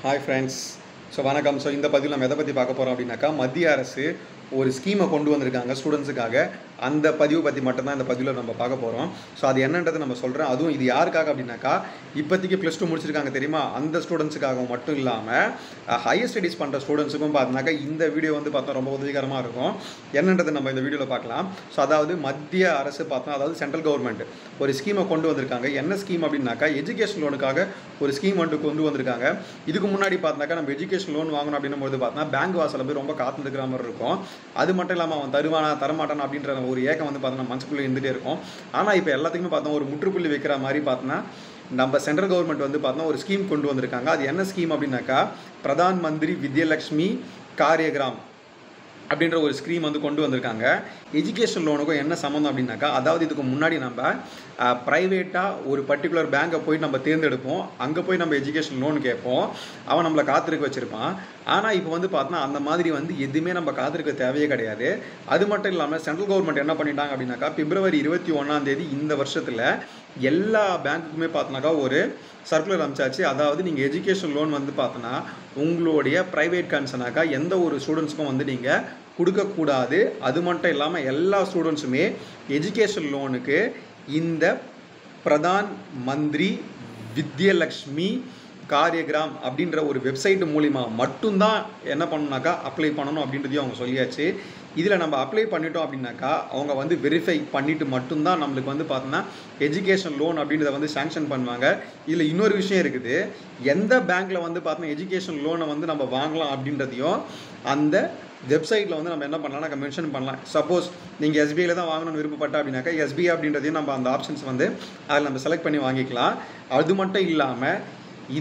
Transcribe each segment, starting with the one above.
Hi friends. வணக்கம். இந்த பதிவில் நம்ம எதை பற்றி பார்க்க போகிறோம் அப்படின்னாக்கா, மத்திய அரசு ஒரு ஸ்கீமை கொண்டு வந்திருக்காங்க ஸ்டூடெண்ட்ஸுக்காக. அந்த பதிவு பற்றி மட்டும்தான் இந்த பதிவில் நம்ம பார்க்க போகிறோம். அது என்னன்றது நம்ம சொல்கிறேன். அதுவும் இது யாருக்காக அப்படின்னாக்கா, இப்போதைக்கு +2 முடிச்சிருக்காங்க தெரியுமா, அந்த ஸ்டூடெண்ட்ஸுக்காக மட்டும் இல்லாமல் ஹையர் ஸ்டடீஸ் பண்ணுற ஸ்டூடெண்ட்ஸுக்கும் பார்த்தினாக்கா இந்த வீடியோ வந்து பார்த்தா ரொம்ப உதவிகரமாக இருக்கும். என்னன்றது நம்ம இந்த வீடியோவில் பார்க்கலாம். அதாவது மத்திய அரசு பார்த்தா, அதாவது சென்ட்ரல் கவர்மெண்ட் ஒரு ஸ்கீமை கொண்டு வந்திருக்காங்க. என்ன ஸ்கீம் அப்படின்னாக்கா, எஜுகேஷன் லோனுக்காக ஒரு ஸ்கீம் வந்து கொண்டு வந்திருக்காங்க. இதுக்கு முன்னாடி பார்த்தினாக்கா நம்ம எஜுகேஷன் லோன் வாங்கணும் அப்படின்னும் போது பார்த்தா பேங்க் வாசலில் போய் ரொம்ப காத்துக்கிற மாதிரி இருக்கும். அது மட்டும் இல்லாமல் அவன் தருவானா தரமாட்டானா அப்படின்ற ஒரு ஏக்கம் வந்து பார்த்தோன்னா மனசுக்குள்ளே இருந்துகிட்டே இருக்கும். ஆனால் இப்போ எல்லாத்துக்குமே பார்த்தோம் ஒரு முற்றுப்புள்ளி வைக்கிற மாதிரி பார்த்தோன்னா நம்ம சென்ட்ரல் கவர்மெண்ட் வந்து பார்த்தோன்னா ஒரு ஸ்கீம் கொண்டு வந்திருக்காங்க. அது என்ன ஸ்கீம் அப்படின்னாக்கா, பிரதான் மந்திரி வித்யலட்சுமி காரியகிராம் அப்படின்ற ஒரு ஸ்கீம் வந்து கொண்டு வந்திருக்காங்க. எஜுகேஷன் லோனுக்கும் என்ன சம்மந்தம் அப்படின்னாக்கா, அதாவது இதுக்கு முன்னாடி நம்ம ப்ரைவேட்டாக ஒரு பர்டிகுலர் பேங்கை போய் நம்ம தேர்ந்தெடுப்போம். அங்கே போய் நம்ம எஜுகேஷன் லோன் கேட்போம். அவன் நம்மளை காத்திருக்க வச்சுருப்பான். ஆனால் இப்போ வந்து பார்த்தோன்னா அந்த மாதிரி வந்து எதுவுமே நம்ம காத்திருக்க தேவையே கிடையாது. அது மட்டும் இல்லாமல் சென்ட்ரல் கவர்மெண்ட் என்ன பண்ணிட்டாங்க அப்படின்னாக்கா, பிப்ரவரி 21 இந்த வருஷத்தில் எல்லா பேங்க்குக்குமே பார்த்தோன்னாக்கா ஒரு சர்க்குலர் அனுப்பிச்சாச்சு. அதாவது நீங்கள் எஜுகேஷன் லோன் வந்து பார்த்தோன்னா உங்களுடைய ப்ரைவேட் கன்சர்னாக்கா எந்த ஒரு ஸ்டூடெண்ட்ஸுக்கும் வந்து நீங்கள் கொடுக்கக்கூடாது. அது மட்டும் இல்லாமல் எல்லா ஸ்டூடெண்ட்ஸுமே எஜுகேஷன் லோனுக்கு இந்த பிரதான் மந்திரி வித்யலட்சுமி காரியகிராம் அப்படின்ற ஒரு வெப்சைட் மூலிமா மட்டும்தான் என்ன பண்ணணுனாக்கா அப்ளை பண்ணணும் அப்படின்றதையும் அவங்க சொல்லியாச்சு. இதில் நம்ம அப்ளை பண்ணிட்டோம் அப்படின்னாக்கா அவங்க வந்து வெரிஃபை பண்ணிவிட்டு மட்டும்தான் நம்மளுக்கு வந்து பார்த்தோன்னா எஜுகேஷன் லோன் அப்படின்றத வந்து சேங்ஷன் பண்ணுவாங்க. இதில் இன்னொரு விஷயம் இருக்குது. எந்த பேங்க்கில் வந்து பார்த்தோன்னா எஜுகேஷன் லோனை வந்து நம்ம வாங்கலாம் அப்படின்றதையும் அந்த வெப்சைட்டில் வந்து நம்ம என்ன பண்ணலாம்னா மென்ஷன் பண்ணலாம். சப்போஸ் நீங்கள் எஸ்பிஐயில் தான் வாங்கணும்னு விருப்பப்பட்டா அப்படின்னாக்கா எஸ்பிஐ அப்படின்றதையும் நம்ம அந்த ஆப்ஷன்ஸ் வந்து அதில் நம்ம செலக்ட் பண்ணி வாங்கிக்கலாம். அது மட்டும் இல்லாமல்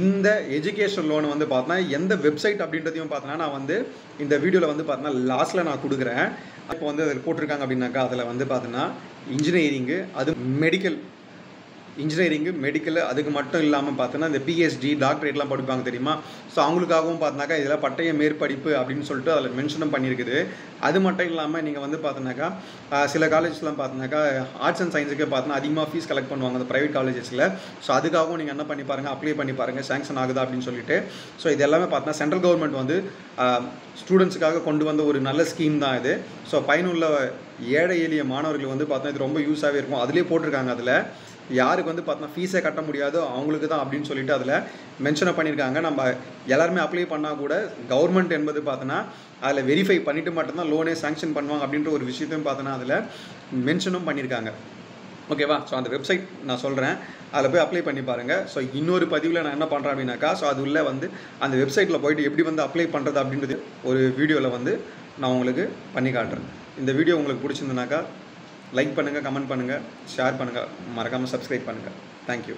இந்த எஜுகேஷன் லோன் வந்து பார்த்தோன்னா எந்த வெப்சைட் அப்படின்றதையும் பார்த்தோன்னா நான் வந்து இந்த வீடியோவில் வந்து பார்த்தோன்னா லாஸ்ட்டில் நான் கொடுக்குறேன். இப்போ வந்து அதில் போட்டிருக்காங்க அப்படின்னாக்கா அதில் வந்து பார்த்தோன்னா இன்ஜினியரிங்கு, அது மெடிக்கல் அதுக்கு மட்டும் இல்லாமல் பார்த்தோன்னா இந்த பிஹெச்டி டாக்டரேட்லாம் படிப்பாங்க தெரியுமா. அவங்களுக்காகவும் பார்த்தினாக்கா இதில் பட்டய மேற்படிப்பு அப்படின்னு சொல்லிட்டு அதில் மென்ஷனும் பண்ணியிருக்குது. அது மட்டும் இல்லாமல் நீங்கள் வந்து பார்த்தோன்னாக்கா சில காலேஜஸ்லாம் பார்த்தோன்னாக்கா ஆர்ட்ஸ் அண்ட் சயின்ஸுக்கே பார்த்தோன்னா அதிகமாக ஃபீஸ் கலெக்ட் பண்ணுவாங்க அந்த ப்ரைவேட் காலேஜஸில். அதுக்காகவும் நீங்கள் என்ன பண்ணி பாருங்கள், அப்ளை பண்ணி பாருங்கள் சேங்ஷன் ஆகுதா அப்படின்னு சொல்லிட்டு. இது எல்லாமே பார்த்தோன்னா சென்ட்ரல் கவர்மெண்ட் வந்து ஸ்டூடெண்ட்ஸுக்காக கொண்டு வந்த ஒரு நல்ல ஸ்கீம் தான் இது. பயனுள்ள ஏழை எளிய மாணவர்கள் வந்து பார்த்தோன்னா இது ரொம்ப யூஸாகவே இருக்கும். அதிலே போட்டிருக்காங்க. அதில் யாருக்கு வந்து பார்த்தோன்னா ஃபீஸே கட்ட முடியாதோ அவங்களுக்கு தான் அப்படின்னு சொல்லிட்டு அதில் மென்ஷனை பண்ணியிருக்காங்க. நம்ம எல்லாருமே அப்ளை பண்ணால் கூட கவர்மெண்ட் என்பது பார்த்தோன்னா அதில் வெரிஃபை பண்ணிவிட்டு மட்டும்தான் லோனே சேங்ஷன் பண்ணுவாங்க அப்படின்ற ஒரு விஷயத்தையும் பார்த்தோன்னா அதில் மென்ஷனும் பண்ணியிருக்காங்க. ஓகேவா. அந்த வெப்சைட் நான் சொல்கிறேன், அதில் போய் அப்ளை பண்ணி பாருங்கள். இன்னொரு பதிவில் நான் என்ன பண்ணுறேன் அப்படின்னாக்கா, அது உள்ளே வந்து அந்த வெப்சைட்டில் போய்ட்டு எப்படி வந்து அப்ளை பண்ணுறது அப்படின்றது ஒரு வீடியோவில் வந்து நான் உங்களுக்கு பண்ணி காட்டுறேன். இந்த வீடியோ உங்களுக்கு பிடிச்சிருந்துனாக்கா லைக் பண்ணுங்கள், கமெண்ட் பண்ணுங்கள், ஷேர் பண்ணுங்கள், மறக்காமல் சப்ஸ்கிரைப் பண்ணுங்கள். தேங்க்யூ.